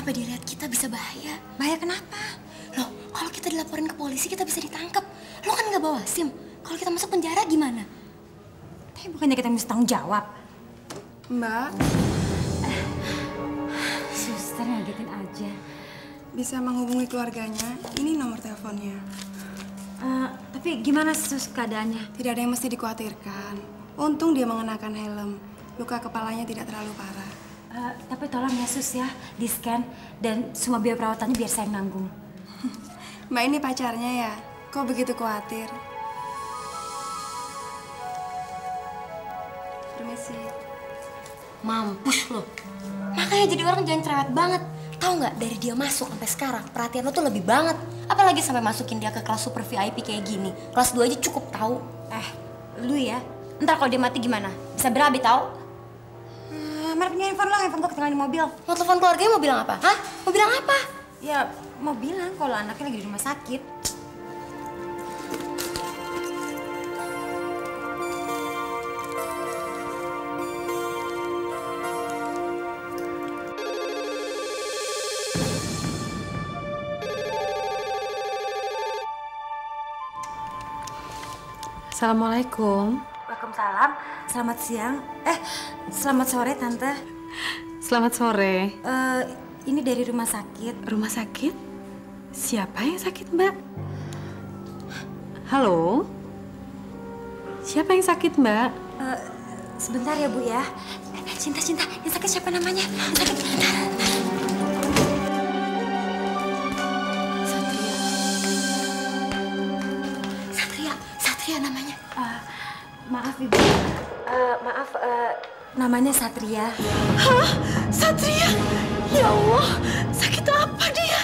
sampai dilihat kita bisa bahaya. Bahaya kenapa? Loh, kalau kita dilaporin ke polisi kita bisa ditangkap. Lo kan nggak bawa SIM. Kalau kita masuk penjara gimana? Tapi bukannya kita mesti tanggung jawab. Mbak, Suster ngagetin aja. bisa menghubungi keluarganya. Ini nomor teleponnya. Tapi gimana sus keadaannya? Tidak ada yang mesti dikhawatirkan. Untung dia mengenakan helm. Luka kepalanya tidak terlalu parah. Tapi tolong ya sus ya, di scan dan semua biaya perawatannya biar saya nanggung. Mbak ini pacarnya ya? Kok begitu khawatir? Permisi. Mampus lo. Makanya jadi orang jangan cerewet banget. Tahu nggak, dari dia masuk sampai sekarang perhatian lo tuh lebih banget. Apalagi sampai masukin dia ke kelas super VIP kayak gini. Kelas 2 aja cukup tahu. Lu ya, ntar kalau dia mati gimana? Bisa berabe tau? Mana punya handphone gua ketinggalan di mobil. Mau telepon keluarganya mau bilang apa? Hah? Mau bilang apa? Ya, mau bilang kalau anaknya lagi di rumah sakit. Assalamualaikum. Waalaikumsalam. Selamat siang. Selamat sore, Tante. Selamat sore. Ini dari rumah sakit. Rumah sakit? Siapa yang sakit, Mbak? Halo? Siapa yang sakit, Mbak? Sebentar ya, Bu ya. Cinta, yang sakit siapa namanya? Yang sakit. Satria namanya. Maaf, Ibu. Namanya Satria. Hah? Satria? Ya Allah, sakit apa dia?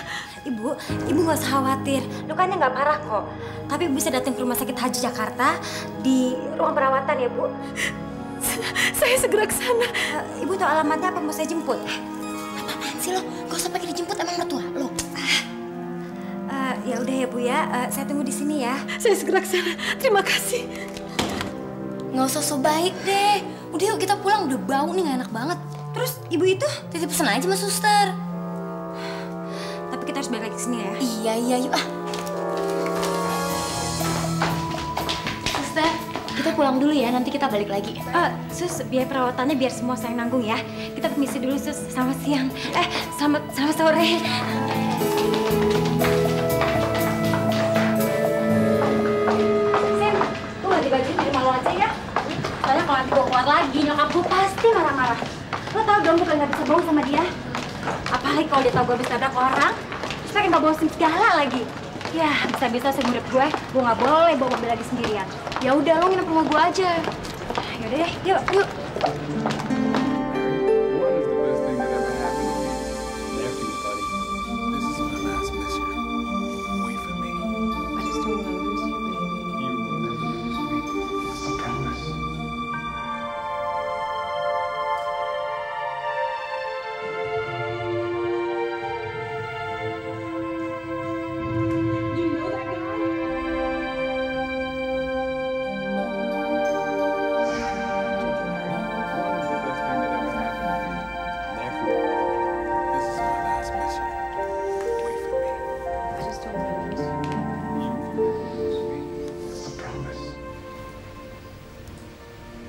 Ibu nggak usah khawatir. Lukanya nggak parah kok. Tapi Ibu bisa datang ke Rumah Sakit Haji Jakarta di ruang perawatan ya, Bu. Saya segera ke sana. Ibu tahu alamatnya apa mau saya jemput? Apaan sih lo? Gak usah pakai dijemput, emang mertua lo. Ya udah ya, Bu ya. Saya tunggu di sini ya. Saya segera ke sana. Terima kasih. Nggak usah so baik deh. Udah yuk kita pulang, udah bau nih gak enak banget. Terus Ibu itu? Titip pesan aja sama suster. Tapi kita harus balik lagi ke sini ya. Iya yuk ah. Suster, kita pulang dulu ya, nanti kita balik lagi. Sus, biaya perawatannya biar semua saya nanggung ya. Kita permisi dulu, Sus. Selamat siang. Selamat sore. Sim, lu ganti baju di rumah lo aja ya. Soalnya kalau nanti gue keluar lagi, nyokap gue pasti marah-marah. Lo tau dong gue nggak bisa bohong sama dia. Apalagi kalau dia tau gue bisa tabrak orang, terus pengen bawa SIM segala lagi. Ya, bisa-bisa seumur hidup gue nggak boleh bawa mobil lagi sendirian. Ya udah, lo nginep rumah gue aja. Yaudah deh, yuk.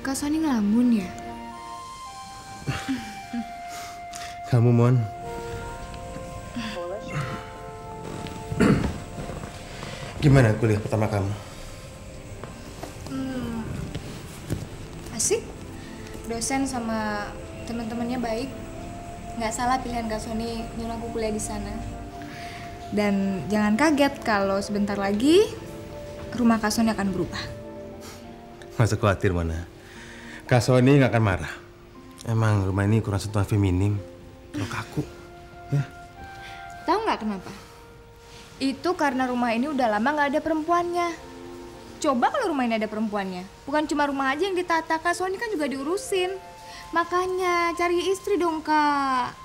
Kak Sony ngelamun ya? Kamu, Mon. Gimana kuliah pertama kamu? Asik. Dosen sama teman-temannya baik. Nggak salah pilihan Kak Sony nyuruh aku kuliah di sana. Dan jangan kaget kalau sebentar lagi rumah Kak Sony akan berubah. Nggak usah khawatir, Mona. Kak Sony nggak akan marah. Emang rumah ini kurang sentuhan feminim. Terlalu kaku. Ya. Tahu nggak kenapa? Itu karena rumah ini udah lama nggak ada perempuannya. Coba kalau rumah ini ada perempuannya. Bukan cuma rumah aja yang ditata, Kak Sony kan juga diurusin. Makanya cari istri dong, Kak.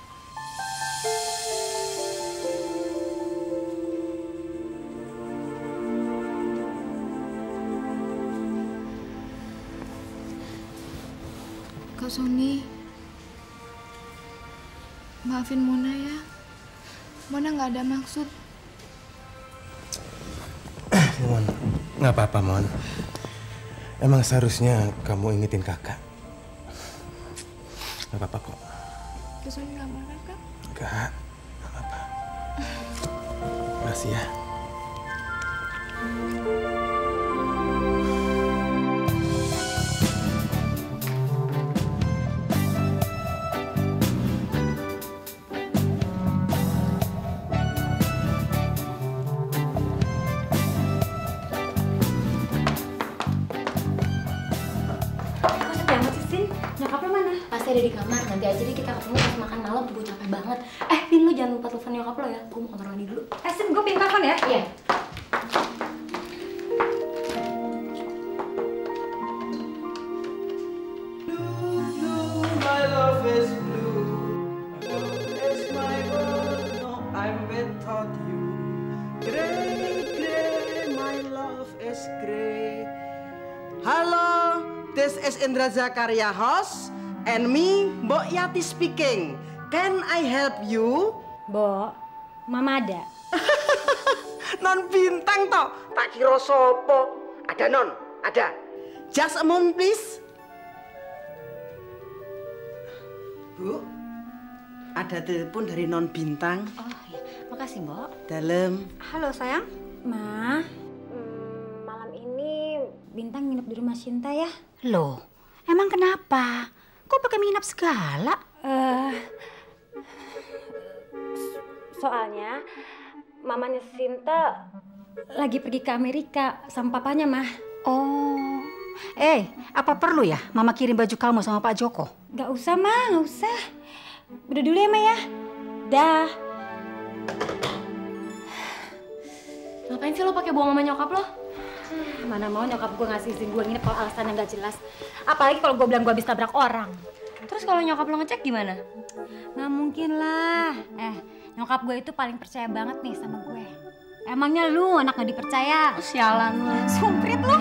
Kak Sony, maafin Mona ya. Mona nggak ada maksud. Mon, nggak apa-apa, Mon. Emang seharusnya kamu ingetin kakak. Nggak apa-apa kok. Terus Sony nggak marah kan? Nggak apa-apa. Makasih ya. Pasti ada di kamar, nanti aja deh kita ketemu pas makan malam, gue capek banget. Vin, lu jangan lupa telepon nyokap lo ya, gue mau kantor mandi dulu. Sin, gue pinta telepon ya? Iya. My love is blue. It's my world. No, I'm without you. Gray, gray, my love is gray. Hello, this is Indra Zakaria host and me, Mbok Yati speaking. Can I help you? Bo, Mama ada. Non bintang toh, tak kira sopo. Ada non, ada. Just a moment please. Bu, ada telepon dari non bintang. Oh iya, makasih Mbok. Dalam. Halo sayang. Ma, malam ini Bintang nginep di rumah Sinta ya? Loh, emang kenapa? Kok pakai nginep segala? Soalnya mamanya Sinta lagi pergi ke Amerika sama papanya, Mah. Oh, apa perlu ya Mama kirim baju kamu sama Pak Joko? Gak usah, Ma, gak usah. Udah dulu ya, Ma ya. Dah. Ngapain sih lo pakai bohong sama nyokap lo? Mana mau nyokap gue ngasih izin gue nginep kalau alasannya gak jelas. Apalagi kalau gue bilang gue habis tabrak orang. Terus kalau nyokap lo ngecek gimana? Gak mungkin lah. Nyokap gue itu paling percaya banget nih sama gue. Emangnya lu anak gak dipercaya? Sialan lo. Sumprit lu.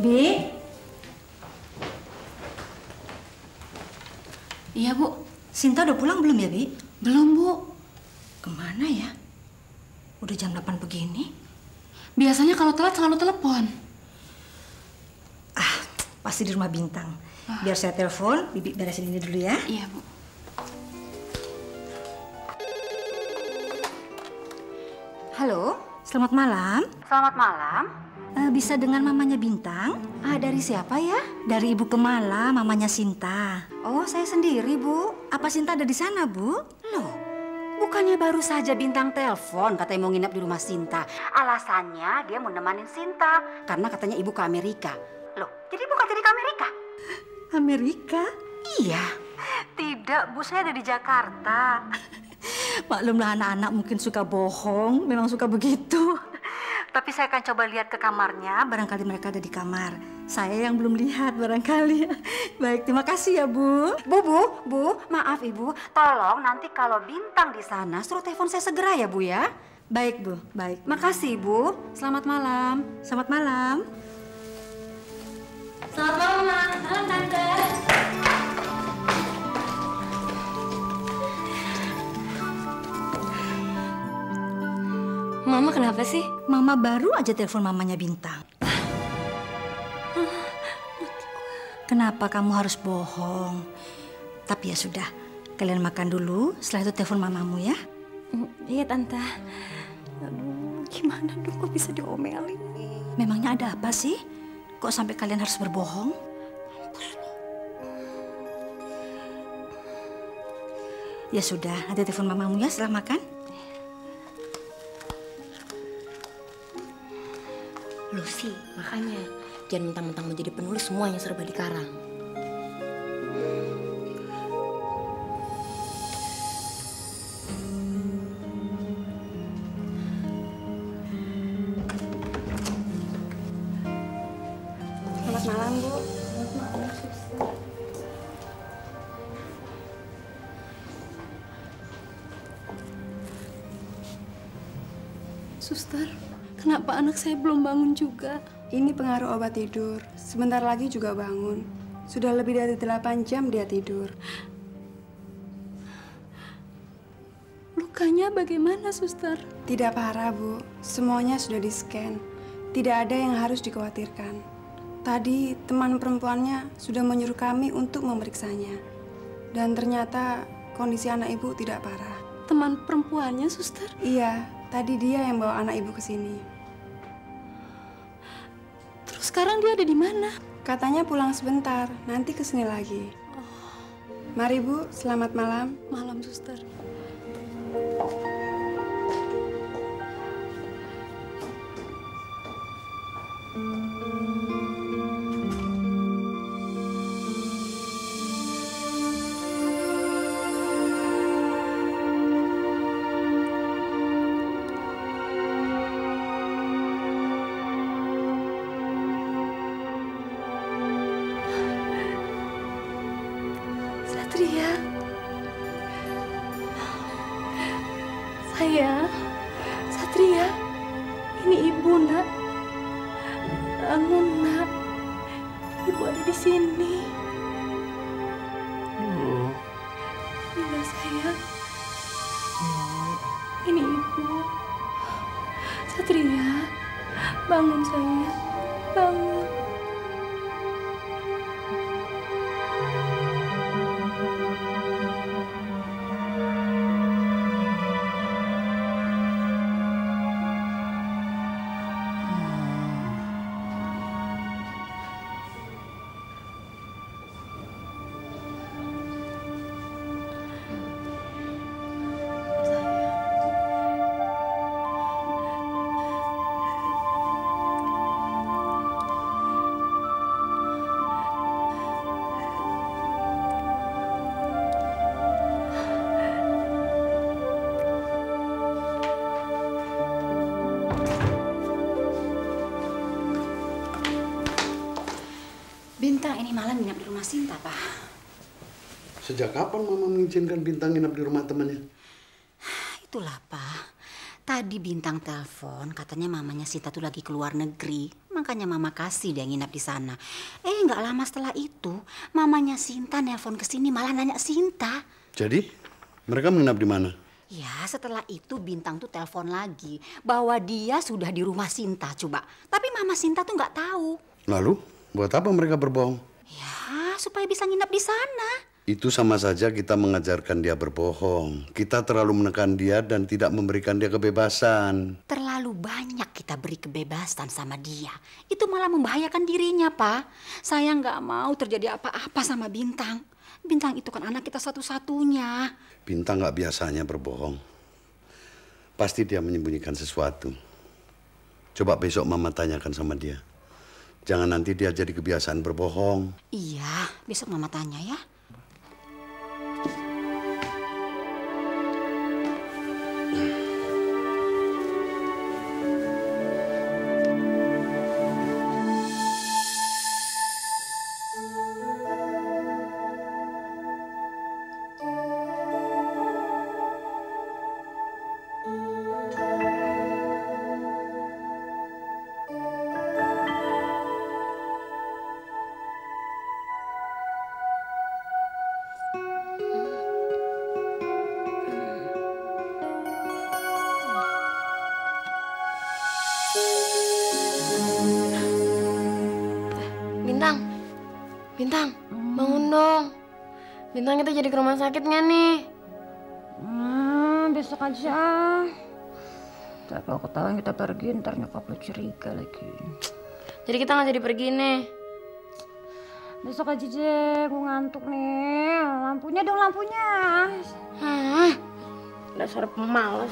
Bi? Iya, Bu. Sinta udah pulang belum ya, Bi? Belum, Bu. Kemana ya? Udah jam 8 begini? Biasanya kalau telat selalu telepon. Pasti di rumah Bintang. Biar saya telepon, Bibi beresin ini dulu ya. Iya, Bu. Halo, selamat malam. Selamat malam. Bisa dengan mamanya Bintang? Dari siapa ya? Dari Ibu Kemala, mamanya Sinta. Oh, saya sendiri, Bu. Apa Sinta ada di sana, Bu? Loh, bukannya baru saja Bintang telepon katanya mau nginep di rumah Sinta. Alasannya dia mau nemanin Sinta karena katanya Ibu ke Amerika. Loh, jadi bukan jadi ke Amerika? Amerika? Iya. Tidak, Bu, saya ada di Jakarta. Maklumlah anak-anak mungkin suka bohong, memang suka begitu. Tapi saya akan coba lihat ke kamarnya, barangkali mereka ada di kamar. Saya yang belum lihat barangkali. Baik, terima kasih ya, Bu. Bu, maaf Ibu. Tolong nanti kalau Bintang di sana suruh telepon saya segera ya, Bu ya. Baik, Bu. Baik. Makasih, Bu. Selamat malam. Selamat malam. Selamat malam, Ma. Malam, Tante. Mama kenapa sih? Mama baru aja telepon mamanya Bintang. Kenapa kamu harus bohong? Tapi ya sudah, kalian makan dulu, setelah itu telepon mamamu ya. Iya, Tante. Aduh, gimana dong kok bisa diomelin nih? Memangnya ada apa sih? Kok sampai kalian harus berbohong? Ya sudah, nanti telepon mamamu ya setelah makan. Lucy, makanya jangan mentang-mentang menjadi penulis semuanya serba dikarang. Suster, kenapa anak saya belum bangun juga? Ini pengaruh obat tidur. Sebentar lagi juga bangun. Sudah lebih dari 8 jam dia tidur. Lukanya bagaimana, suster? Tidak parah, Bu. Semuanya sudah di-scan. Tidak ada yang harus dikhawatirkan. Tadi teman perempuannya sudah menyuruh kami untuk memeriksanya. Dan ternyata kondisi anak ibu tidak parah. Teman perempuannya, suster? Iya, tadi dia yang bawa anak ibu ke sini. Terus sekarang dia ada di mana? Katanya pulang sebentar, nanti ke sini lagi. Mari Bu, selamat malam. Malam, suster. Satria. Sayang, Satria, ini ibu, nak. Bangun, nak. Ibu ada di sini. Iya, sayang. Ini ibu. Satria, bangun, sayang. Bangun. Bintang ini malam nginap di rumah Sinta, Pak. Sejak kapan Mama mengizinkan Bintang nginap di rumah temannya? Itulah, Pak. Tadi Bintang telepon, katanya mamanya Sinta tuh lagi keluar negeri. Makanya Mama kasih dia nginap di sana. Nggak lama setelah itu, mamanya Sinta nelpon ke sini malah nanya Sinta. Jadi, mereka menginap di mana? Ya, setelah itu Bintang tuh telepon lagi bahwa dia sudah di rumah Sinta, coba. Tapi Mama Sinta tuh nggak tahu. Lalu, buat apa mereka berbohong? Ya, supaya bisa nginap di sana. Itu sama saja kita mengajarkan dia berbohong. Kita terlalu menekan dia dan tidak memberikan dia kebebasan. Terlalu banyak kita beri kebebasan sama dia. Itu malah membahayakan dirinya, Pak. Saya nggak mau terjadi apa-apa sama Bintang. Bintang itu kan anak kita satu-satunya. Bintang nggak biasanya berbohong. Pasti dia menyembunyikan sesuatu. Coba besok Mama tanyakan sama dia. Jangan nanti dia jadi kebiasaan berbohong. Iya, besok Mama tanya ya. Bintang, bangun dong. Bintang, kita jadi ke rumah sakit nggak nih? Besok aja. Tapi kalau ketahuan kita pergi, ntar nyokap lo curiga lagi. Jadi kita nggak jadi pergi nih. Besok aja deh, gue ngantuk nih. Lampunya dong, lampunya. Dasar pemalas.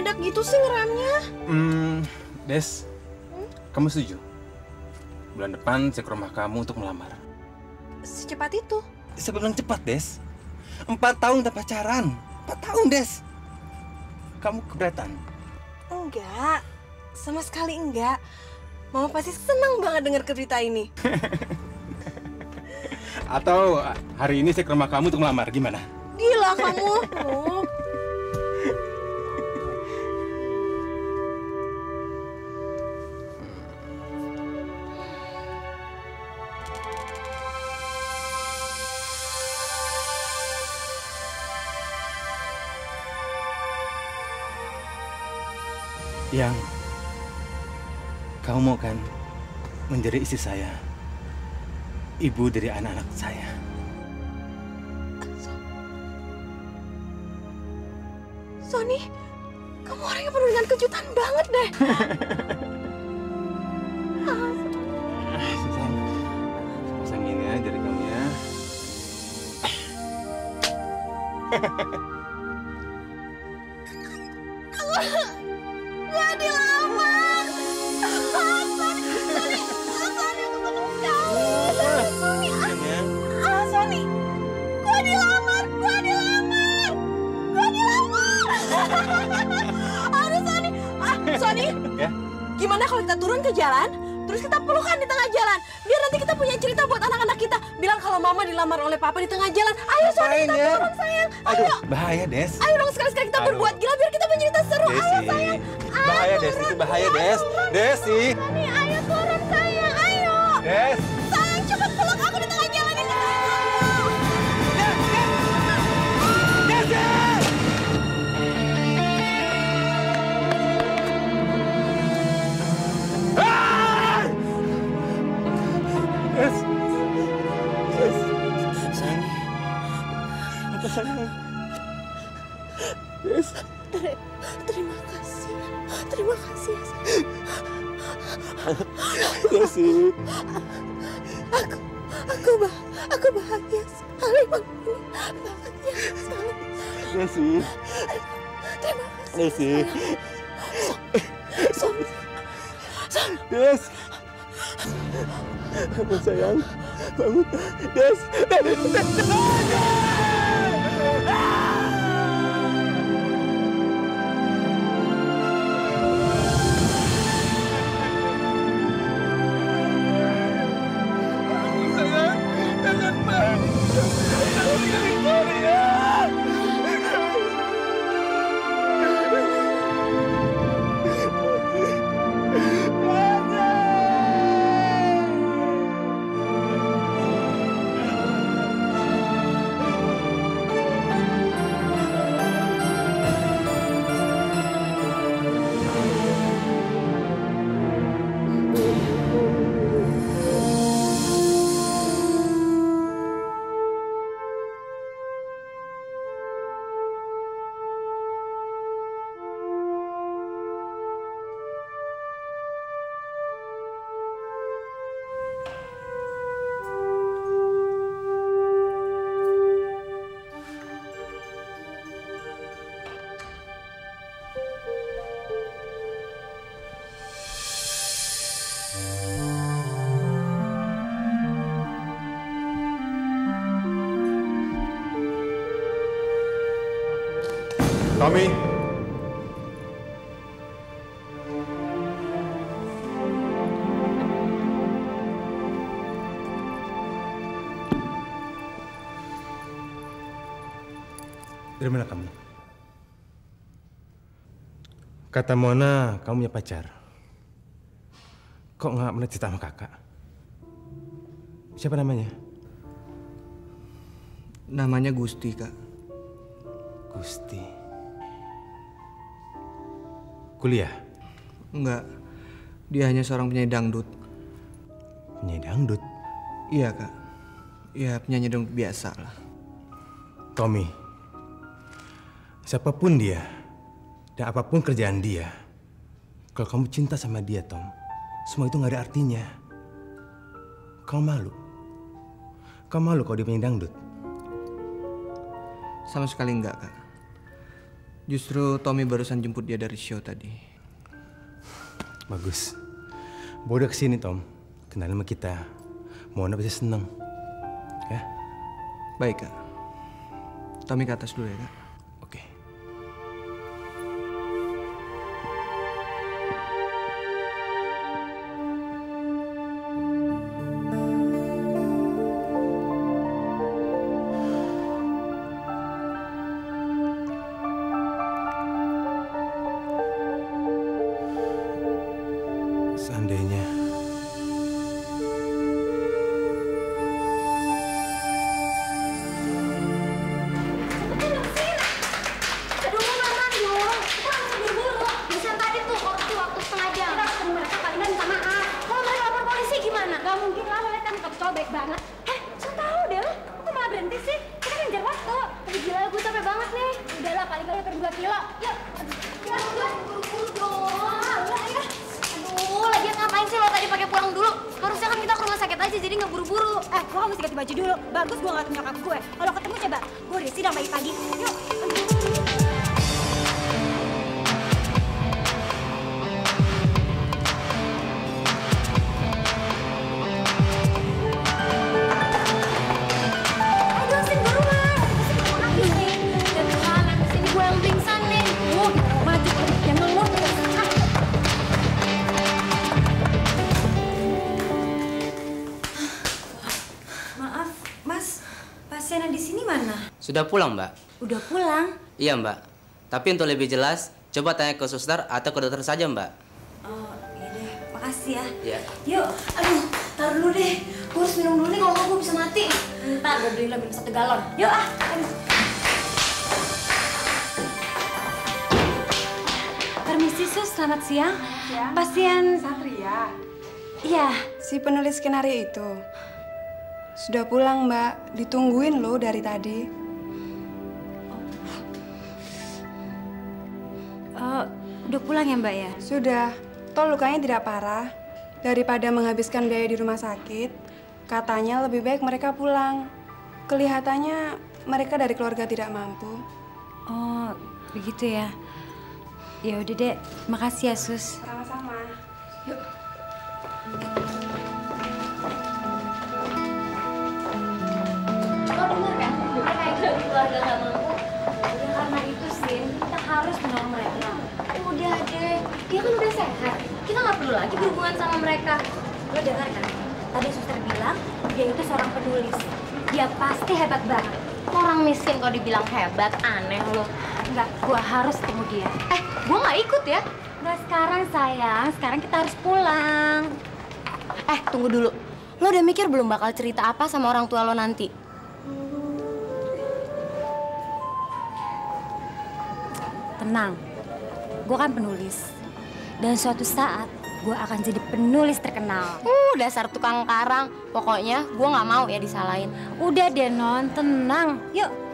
mendadak gitu sih ngeremnya? Des, kamu setuju? Bulan depan saya ke rumah kamu untuk melamar. Secepat itu? Saya bilang cepat, Des. 4 tahun kita pacaran. 4 tahun, Des. Kamu keberatan? Enggak, sama sekali enggak. Mama pasti senang banget dengar berita ini. Atau hari ini saya ke rumah kamu untuk melamar, gimana? Gila kamu. Oh. Yang kamu mau kan menjadi istri saya, ibu dari anak-anak saya. Sony, kamu orangnya penuh dengan kejutan banget deh. Pasang gini ya dari kamu ya. Gua dilamar. Sony, gua dilamar. Aduh Sony. Sony. Ya? Gimana kalau kita turun ke jalan, terus kita pelukan di tengah jalan? Biar nanti kita punya cerita buat anak-anak kita. Bilang kalau mama dilamar oleh papa di tengah jalan. Ayo Sony, kita turun sayang. Aduh, Ayo. bahaya, Des. Ayo dong sekali-sekali kita berbuat gila biar kita punya cerita seru. Desi. Ayo sayang. Bahaya, Des. Itu bahaya, Des. Desi. Sony, ayo turun sayang. Ayo. Des. Sayang, cepat peluk aku di tengah jalan ini. Des. Sayang. Apa sayang? Des. Terima kasih. Terima kasih ya sayang. Desi. Aku bahagia sekali Bang. Bahagia sekali. Desi. Terima kasih. Desi. Sony. Des. Bangun sayang. Bangun. Des. Tommy. Dari mana kamu? Kata Mona, kamu punya pacar. Kok nggak pernah cerita sama kakak? Siapa namanya? Namanya Gusti, Kak. Gusti. Kuliah? Enggak. Dia hanya seorang penyanyi dangdut. Penyanyi dangdut? Iya, Kak. Ya, penyanyi dangdut biasa lah. Tommy, siapapun dia, dan apapun kerjaan dia, kalau kamu cinta sama dia, Tom, semua itu nggak ada artinya. Kamu malu. Kamu malu kalau dia penyanyi dangdut? Sama sekali enggak, Kak. Justru Tommy barusan jemput dia dari show tadi. Bagus. Bawa dia kesini, Tom. Kenalin sama kita. Mona pasti seneng. Ya? Baik, Kak. Tommy ke atas dulu ya, Kak. Oke. Seandainya baik banget. So tau deh lo, kok malah berhenti sih? Kita kan ngejar waktu. Tapi gila, gue capek banget nih. Udahlah, paling kali hampir 2 kilo. Yuk, buru-buru dong. Ya. Aduh, lagian ngapain sih lo tadi pakai pulang dulu? Harusnya kan kita ke rumah sakit aja, jadi nggak buru-buru. Gue mesti ganti baju dulu. Bagus gue ngeliat nyokap gue. Kalau ketemu coba, gue udah sidang pagi-pagi. Yuk. Sudah pulang, Mbak? Udah pulang? Iya, Mbak. Tapi untuk lebih jelas, coba tanya ke suster atau ke dokter saja, Mbak. Oh, iya deh. Makasih ya. Iya. Yuk, aduh, taruh dulu deh. Gue harus minum dulu nih, kalau nggak gue bisa mati. Ntar gue beliin lo minum 1 galon. Yuk, aduh. Permisi, Sus. Selamat siang. Ya. Pasien... Satria. Iya. Si penulis skenario itu. Sudah pulang, Mbak. Ditungguin loh dari tadi. Udah pulang ya, Mbak ya? Sudah. Toh lukanya tidak parah. Daripada menghabiskan biaya di rumah sakit, katanya lebih baik mereka pulang. Kelihatannya mereka dari keluarga tidak mampu. Oh, begitu ya. Ya udah, Dek. Makasih ya, Sus. Sama-sama. Yuk. Lo denger kan? Mereka itu dari keluarga nggak mampu. Ya karena itu, Sin, kita harus menolong mereka. Udah deh, dia kan udah sehat. Kita nggak perlu lagi berhubungan sama mereka. Lo dengar kan? Tadi suster bilang dia itu seorang penulis. Dia pasti hebat banget. Orang miskin kalau dibilang hebat, aneh lo. Enggak, gua harus ketemu dia. Gua nggak ikut ya. Nggak sekarang, sayang. Sekarang kita harus pulang. Tunggu dulu. Lo udah mikir belum bakal cerita apa sama orang tua lo nanti? Tenang, gue kan penulis. Dan suatu saat, gue akan jadi penulis terkenal. Dasar tukang karang. Pokoknya gue nggak mau ya disalahin. Udah deh, Non. Tenang. Yuk.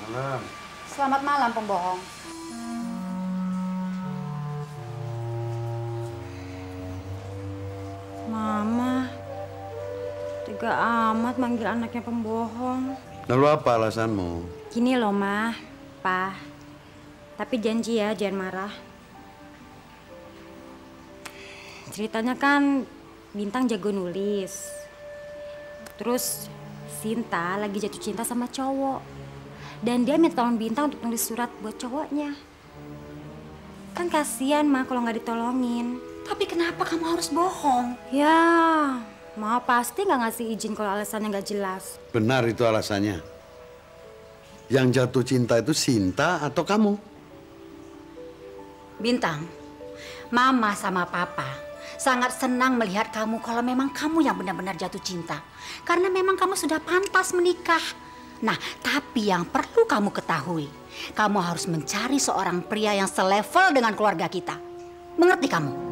Malam. Selamat malam, pembohong. Mama, tega amat manggil anaknya pembohong. Lalu apa alasanmu? Gini loh, Ma, Pa. Tapi janji ya, jangan marah. Ceritanya kan Bintang jago nulis. Terus Sinta lagi jatuh cinta sama cowok. Dan dia minta tolong Bintang untuk nulis surat buat cowoknya. Kan kasihan, Ma, kalau nggak ditolongin. Tapi kenapa kamu harus bohong? Ya, Ma pasti nggak ngasih izin kalau alasannya nggak jelas. Benar itu alasannya. Yang jatuh cinta itu Sinta atau kamu? Bintang, Mama sama Papa sangat senang melihat kamu kalau memang kamu yang benar-benar jatuh cinta. Karena memang kamu sudah pantas menikah. Nah, tapi yang perlu kamu ketahui, kamu harus mencari seorang pria yang selevel dengan keluarga kita. Mengerti kamu?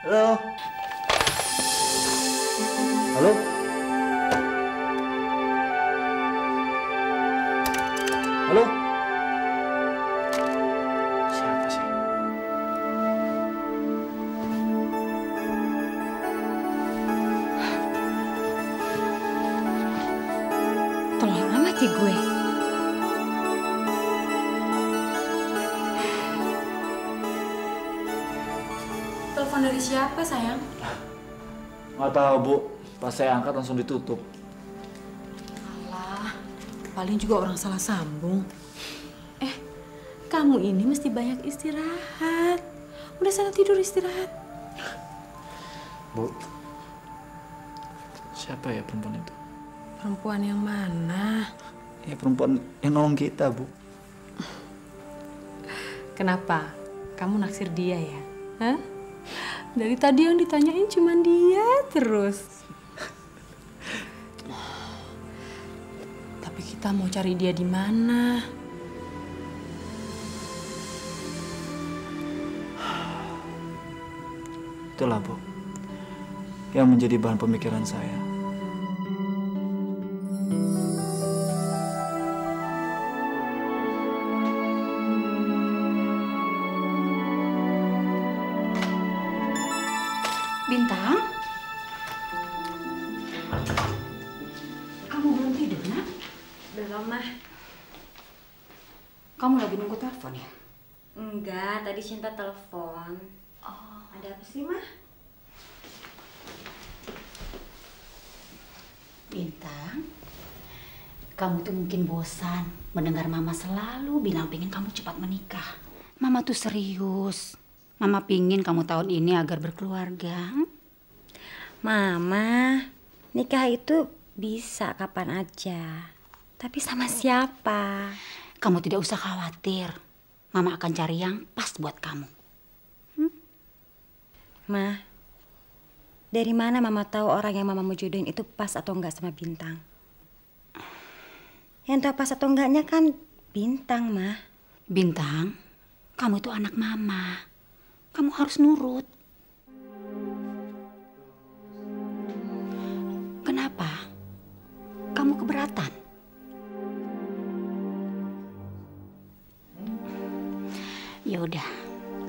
Halo. Halo. Halo. Siapa sih? Tolong amat ya gue. Telepon dari siapa, sayang? Nggak tahu, Bu. Pas saya angkat langsung ditutup. Alah, paling juga orang salah sambung. Kamu ini mesti banyak istirahat. Udah sana tidur istirahat. Bu, siapa ya perempuan itu? Perempuan yang mana? Ya perempuan yang nolong kita, Bu. Kenapa? Kamu naksir dia ya? Hah? Dari tadi yang ditanyain cuma dia terus. Tapi kita mau cari dia di mana? Itulah, Bu, yang menjadi bahan pemikiran saya. Bintang? Kamu belum tidur, nak? Belum, Mah. Kamu lagi nunggu telepon ya? Enggak, tadi Cinta telepon. Oh. Ada apa sih, Mah? Bintang, kamu tuh mungkin bosan mendengar Mama selalu bilang pengen kamu cepat menikah. Mama tuh serius. Mama pingin kamu tahun ini agar berkeluarga. Mama, nikah itu bisa kapan aja. Tapi sama siapa? Kamu tidak usah khawatir. Mama akan cari yang pas buat kamu. Ma, dari mana Mama tahu orang yang Mama mau jodohin itu pas atau enggak sama Bintang? Yang tahu pas atau enggaknya kan Bintang, Ma. Bintang, kamu itu anak Mama. Kamu harus nurut. Kenapa? Kamu keberatan? Ya udah,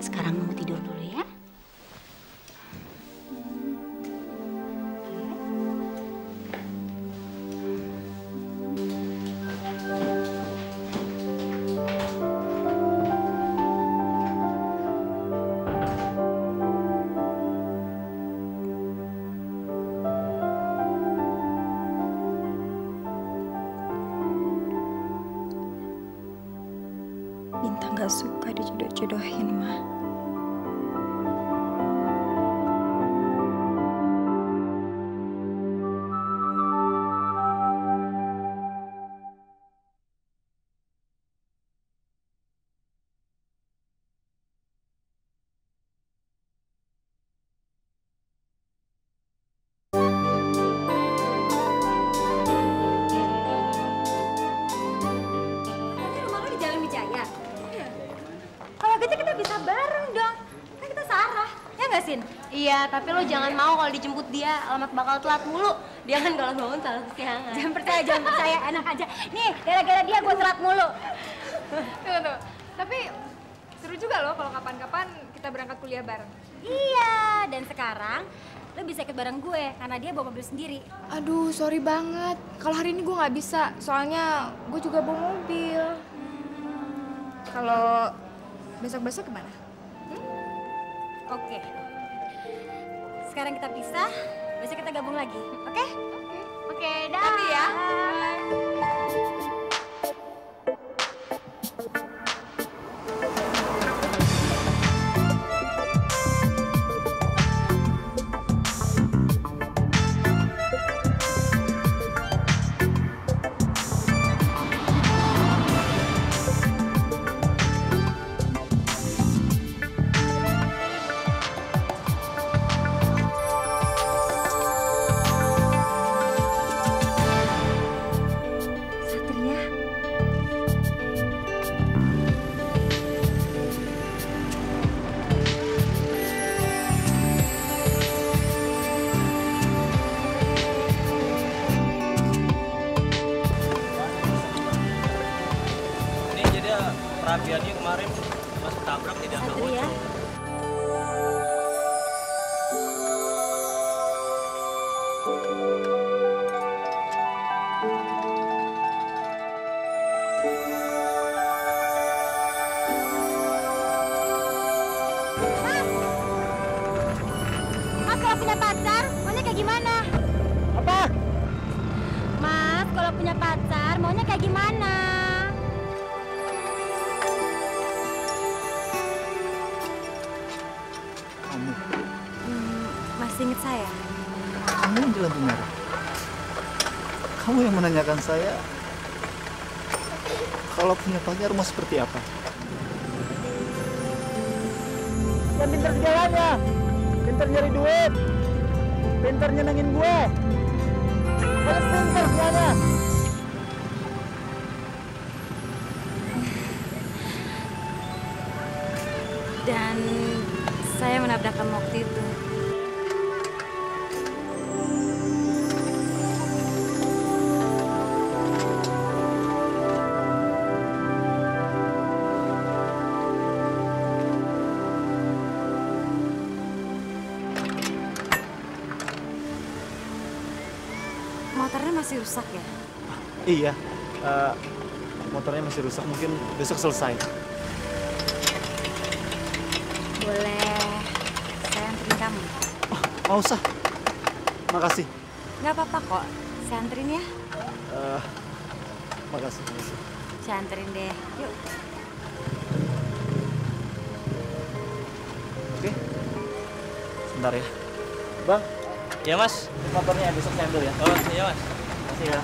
sekarang kamu tidur dulu ya. Bintang gak suka dijodoh-jodohin, Ma. ya, tapi lo jangan mau kalau dijemput dia, alamat bakal telat mulu. Dia kan kalau bangun selalu kesiangan. Jangan percaya, enak aja. Nih, gara-gara dia gue telat mulu. Tuh. Tapi seru juga loh kalau kapan-kapan kita berangkat kuliah bareng. Iya, dan sekarang lo bisa ikut bareng gue karena dia bawa mobil sendiri. Aduh, sorry banget. Kalau hari ini gue nggak bisa, soalnya gue juga bawa mobil. Kalau besok-besok kemana? Oke. Sekarang kita pisah, besok kita gabung lagi, oke? Oke, dah. Tapi ya. Perapiannya kemarin pas tabrak tidak muncul. Mas kalau punya pacar, maunya kayak gimana? Apa? Mas kalau punya pacar, maunya kayak gimana? Masih inget saya? Kamu yang di lampu merah. Kamu yang menanyakan saya kalau punya pacar mau seperti apa? Yang pintar segalanya, pintar nyari duit, pintar nyenengin gue. Harus pintar semuanya. Dan saya menabrak kamu waktu itu. Motornya masih rusak ya? Iya, motornya masih rusak. Mungkin besok selesai. Boleh saya anterin kamu? Nggak usah. Makasih. Nggak apa-apa kok, saya anterin ya. Makasih. Saya anterin deh, yuk. Oke. Sebentar ya. Bang. Ya mas. Motornya besok saya ambil ya. Oh iya mas. Makasih ya.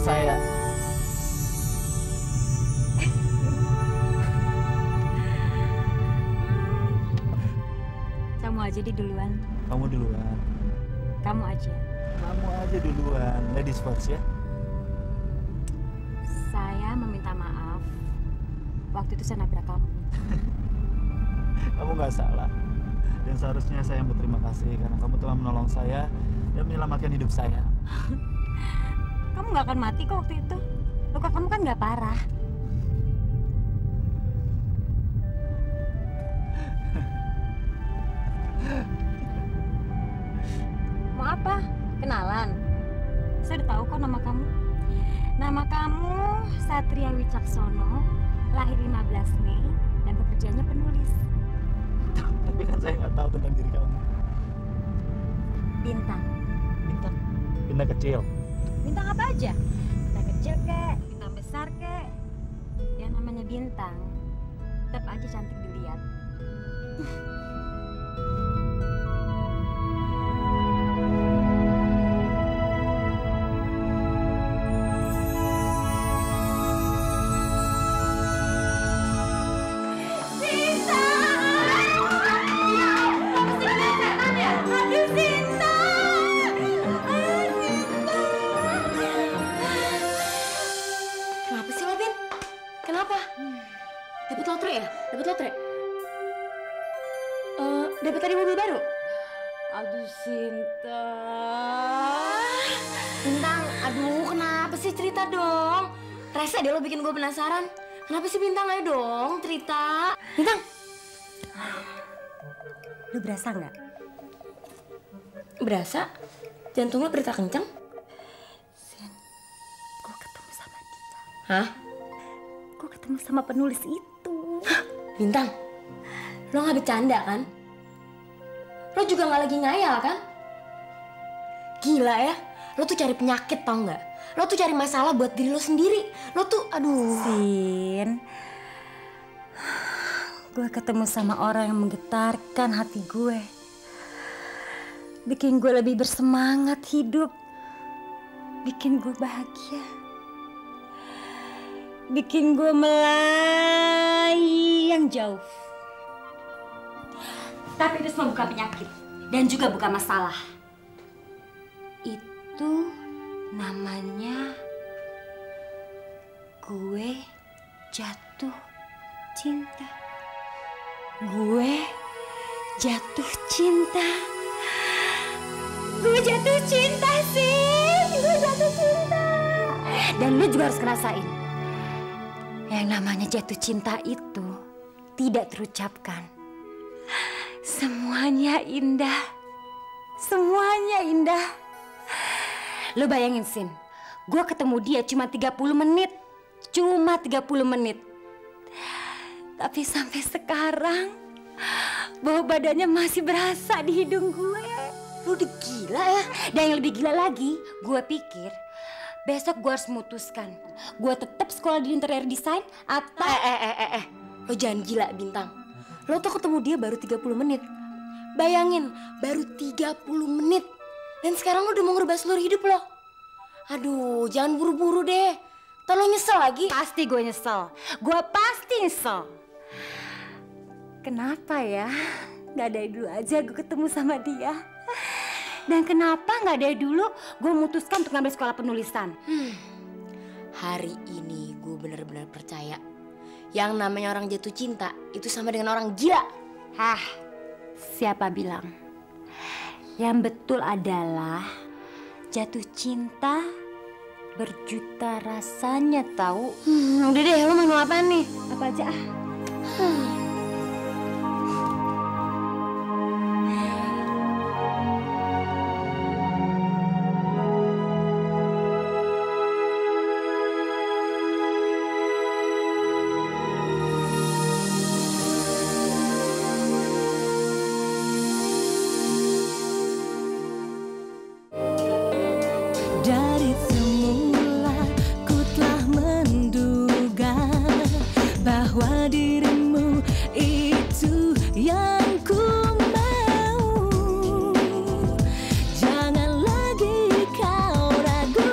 Saya. Kamu aja di duluan. Kamu duluan. Kamu aja. Kamu aja duluan. Ladies first ya. Saya meminta maaf. Waktu itu saya nabrak kamu. Kamu nggak salah. Dan seharusnya saya yang berterima kasih karena kamu telah menolong saya dan menyelamatkan hidup saya. Kamu nggak akan mati kok waktu itu. Luka kamu kan nggak parah. Mau apa? Kenalan? Saya udah tahu kok nama kamu. Nama kamu Satria Wicaksono, lahir 15 Mei, dan pekerjaannya penulis. Tapi kan saya nggak tahu tentang diri kamu. Bintang. Bintang? Bintang kecil? Bintang apa aja? Bintang kecil kek, bintang besar kek. Ya namanya bintang. tetap aja cantik dilihat. Kenapa sih lo, Bin? Kenapa? Dapat lotre ya? Dapat lotre? Dapat tadi mobil baru? Aduh, Sinta. Bintang, aduh kenapa sih, cerita dong. Rese deh lo bikin gue penasaran. Kenapa sih Bintang, ayo dong cerita. Bintang. Lu berasa nggak? Berasa? Jantung lo berita kenceng? Gue ketemu sama dia. Hah? Gue ketemu sama penulis itu. Bintang, lo gak bercanda kan? Lo juga gak lagi ngayal kan? Gila ya, lo tuh cari penyakit tau gak? Lo tuh cari masalah buat diri lo sendiri. Lo tuh, aduh. Sin, gue ketemu sama orang yang menggetarkan hati gue. Bikin gue lebih bersemangat hidup. Bikin gue bahagia. Bikin gue melayang jauh. Tapi itu semua bukan penyakit. Dan juga bukan masalah. Itu namanya gue jatuh cinta. Gue jatuh cinta. Gue jatuh cinta sih. Gue jatuh cinta. Dan lu juga harus ngerasain. Yang namanya jatuh cinta itu tidak terucapkan. Semuanya indah. Semuanya indah. Lu bayangin, Sin. Gue ketemu dia cuma 30 menit. Cuma 30 menit. Tapi sampai sekarang bau badannya masih berasa di hidung gue. Lu udah gila ya. Dan yang lebih gila lagi, gue pikir besok gue harus memutuskan. Gue tetap sekolah di interior design atau... Lo jangan gila, Bintang. Lo tuh ketemu dia baru 30 menit. Bayangin, baru 30 menit. Dan sekarang lo udah mau ngerubah seluruh hidup lo. Aduh, jangan buru-buru deh. Ntar lo nyesel lagi. Pasti gue nyesel. Gue pasti nyesel. Kenapa ya? Gak dari dulu aja gue ketemu sama dia. Dan kenapa gak dari dulu gue memutuskan untuk ngambil sekolah penulisan? Hari ini gue bener-bener percaya. Yang namanya orang jatuh cinta itu sama dengan orang gila. Hah, siapa bilang? Yang betul adalah jatuh cinta berjuta rasanya tahu. Udah deh, lo mau apa nih? Apa aja ah. Dari semula ku telah menduga bahwa dirimu itu yang ku mau. Jangan lagi kau ragu.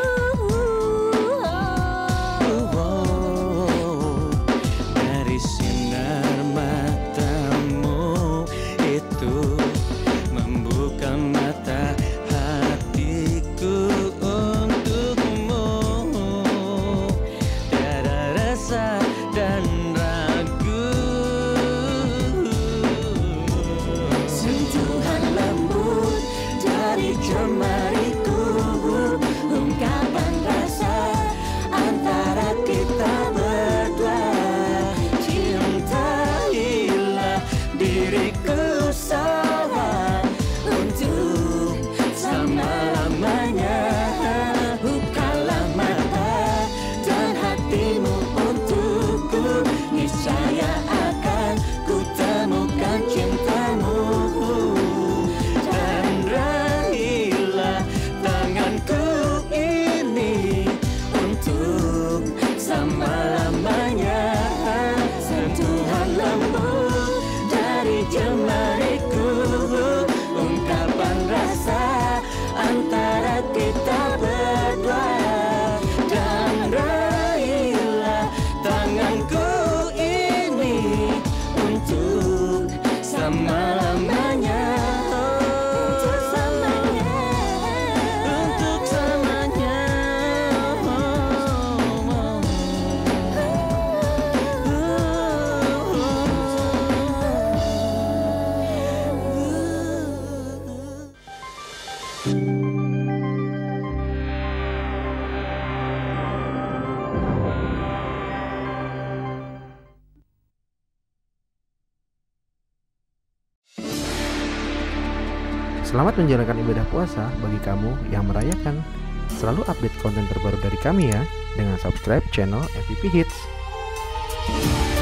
Dari sinar matamu itu membuka mata hatiku untukmu. Tiada rasa dan ragu. Sentuhan lembut dari jemariku, ungkapan rasa antara kita berdua. Cintailah diriku seorang untuk selama-lamanya. Bukalah mata dan hatimu untukku, niscaya akan ku temukan cintamu. Dan raihlah Selamat menjalankan ibadah puasa bagi kamu yang merayakan. Selalu update konten terbaru dari kami ya, dengan subscribe channel MVP Hits.